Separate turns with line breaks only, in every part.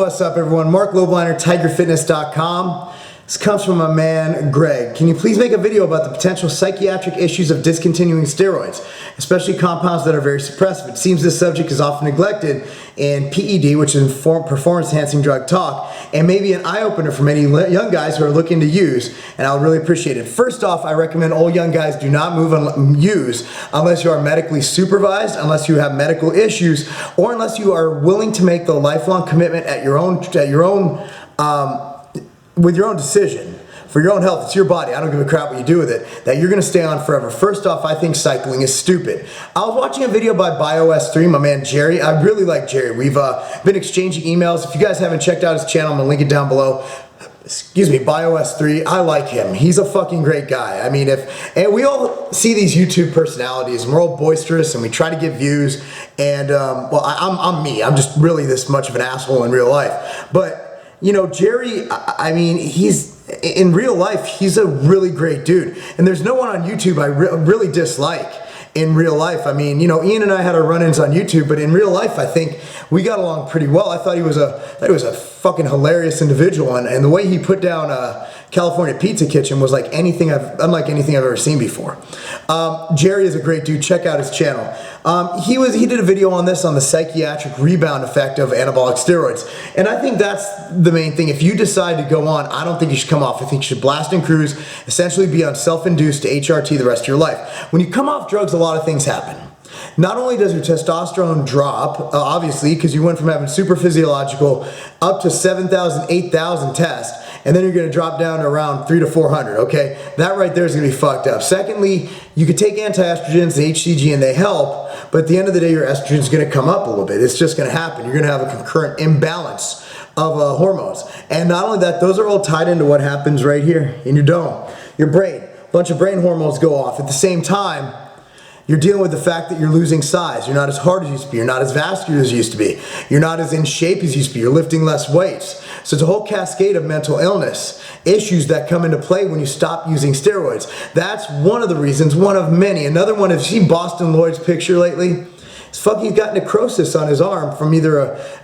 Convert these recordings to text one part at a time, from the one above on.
What's up, everyone? Marc Lobliner, TigerFitness.com. This comes from my man, Greg. Can you please make a video about the potential psychiatric issues of discontinuing steroids, especially compounds that are very suppressive? It seems this subject is often neglected in PED, which is performance-enhancing drug talk, and maybe an eye-opener for many young guys who are looking to use, and I would really appreciate it. First off, I recommend all young guys do not use unless you are medically supervised, unless you have medical issues, or unless you are willing to make the lifelong commitment with your own decision, for your own health. It's your body. I don't give a crap what you do with it, that you're going to stay on forever. First off, I think cycling is stupid. I was watching a video by BioS3, my man Jerry. I really like Jerry. We've been exchanging emails. If you guys haven't checked out his channel, I'm going to link it down below. Excuse me, BioS3. I like him. He's a fucking great guy. I mean, and we all see these YouTube personalities, and we're all boisterous, and we try to get views, and well, I'm me. I'm just really this much of an asshole in real life. But you know, Jerry, I mean, in real life, he's a really great dude. And there's no one on YouTube I really dislike in real life. I mean, you know, Ian and I had our run-ins on YouTube, but in real life, I think we got along pretty well. I thought he was a fucking hilarious individual, and the way he put down California Pizza Kitchen was like unlike anything I've ever seen before. Jerry is a great dude. Check out his channel. He did a video on this, on the psychiatric rebound effect of anabolic steroids, and I think that's the main thing. If you decide to go on, I don't think you should come off. I think you should blast and cruise, essentially be on self-induced HRT the rest of your life. When you come off drugs, a lot of things happen. Not only does your testosterone drop, obviously, because you went from having super physiological up to 7,000, 8,000 tests, and then you're going to drop down to around 300 to 400, okay? That right there is going to be fucked up. Secondly, you could take anti-estrogens, the HCG, and they help, but at the end of the day, your estrogen is going to come up a little bit. It's just going to happen. You're going to have a concurrent imbalance of hormones. And not only that, those are all tied into what happens right here in your dome, your brain. A bunch of brain hormones go off. At the same time, you're dealing with the fact that you're losing size. You're not as hard as you used to be. You're not as vascular as you used to be. You're not as in shape as you used to be. You're lifting less weights. So it's a whole cascade of mental illness issues that come into play when you stop using steroids. That's one of the reasons, one of many. Another one, have you seen Boston Lloyd's picture lately? He's got necrosis on his arm from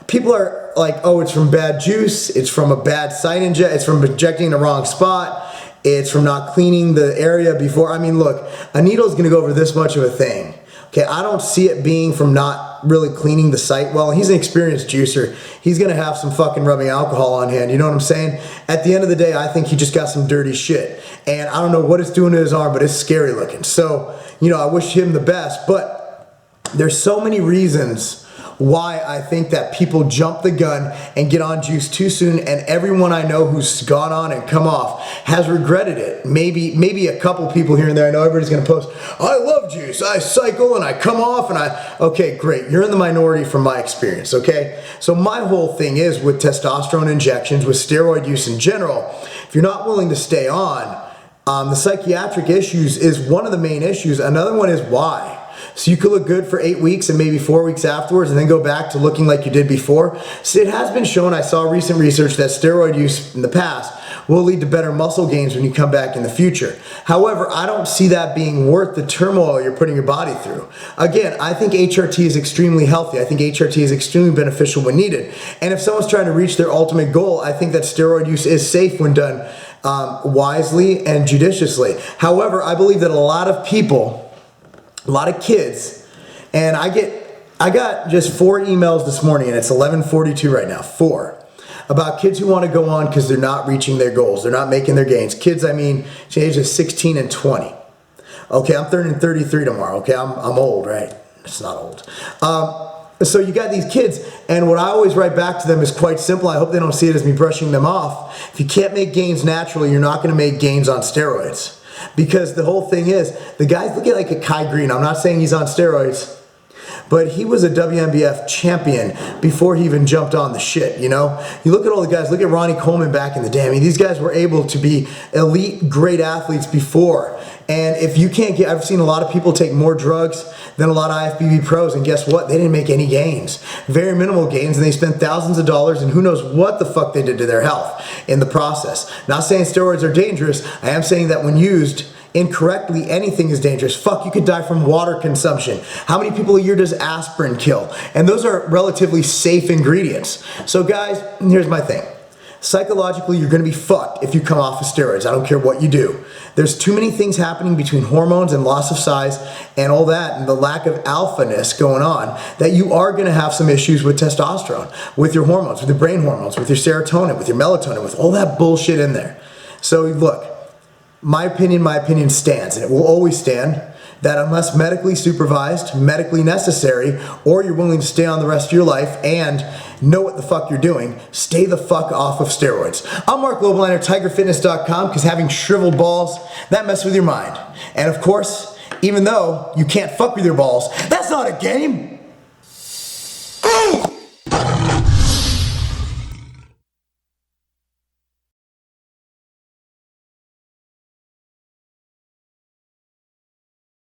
people are like, oh, it's from bad juice, it's from a bad site it's from injecting in the wrong spot. It's from not cleaning the area before. I mean, look, a needle is going to go over this much of a thing. Okay, I don't see it being from not really cleaning the site well. He's an experienced juicer. He's going to have some fucking rubbing alcohol on hand. You know what I'm saying? At the end of the day, I think he just got some dirty shit. And I don't know what it's doing to his arm, but it's scary looking. So, you know, I wish him the best. But there's so many reasons why I think that people jump the gun and get on juice too soon, and everyone I know who's gone on and come off has regretted it. Maybe a couple people here and there. I know everybody's gonna post, I love juice, I cycle and I come off and okay, great, you're in the minority from my experience, okay? So my whole thing is with testosterone injections, with steroid use in general, if you're not willing to stay on, the psychiatric issues is one of the main issues. Another one is why. So you could look good for 8 weeks and maybe 4 weeks afterwards and then go back to looking like you did before. So it has been shown, I saw recent research, that steroid use in the past will lead to better muscle gains when you come back in the future. However, I don't see that being worth the turmoil you're putting your body through. Again, I think HRT is extremely healthy. I think HRT is extremely beneficial when needed. And if someone's trying to reach their ultimate goal, I think that steroid use is safe when done wisely and judiciously. However, I believe that a lot of people, a lot of kids, and I got just 4 emails this morning, and it's 11:42 right now, 4, about kids who want to go on because they're not reaching their goals. They're not making their gains. Kids, I mean, ages 16 and 20. Okay, I'm turning 33 tomorrow. Okay, I'm old, right? It's not old. So you got these kids, and what I always write back to them is quite simple. I hope they don't see it as me brushing them off. If you can't make gains naturally, you're not going to make gains on steroids. Because the whole thing is, the guys look at like a Kai Green. I'm not saying he's on steroids, but he was a WNBF champion before he even jumped on the shit, you know? You look at all the guys, look at Ronnie Coleman back in the day. I mean, these guys were able to be elite, great athletes before. And if you can't I've seen a lot of people take more drugs than a lot of IFBB pros, and guess what? They didn't make any gains. Very minimal gains, and they spent thousands of dollars, and who knows what the fuck they did to their health in the process. Not saying steroids are dangerous. I am saying that when used incorrectly, anything is dangerous. Fuck, you could die from water consumption. How many people a year does aspirin kill? And those are relatively safe ingredients. So guys, here's my thing. Psychologically, you're going to be fucked if you come off of steroids. I don't care what you do. There's too many things happening between hormones and loss of size and all that, and the lack of alphaness going on, that you are going to have some issues with testosterone, with your hormones, with your brain hormones, with your serotonin, with your melatonin, with all that bullshit in there. So look, my opinion stands, and it will always stand, that unless medically supervised, medically necessary, or you're willing to stay on the rest of your life and know what the fuck you're doing, stay the fuck off of steroids. I'm Marc Lobliner, TigerFitness.com, because having shriveled balls, that messes with your mind. And of course, even though you can't fuck with your balls, that's not a game.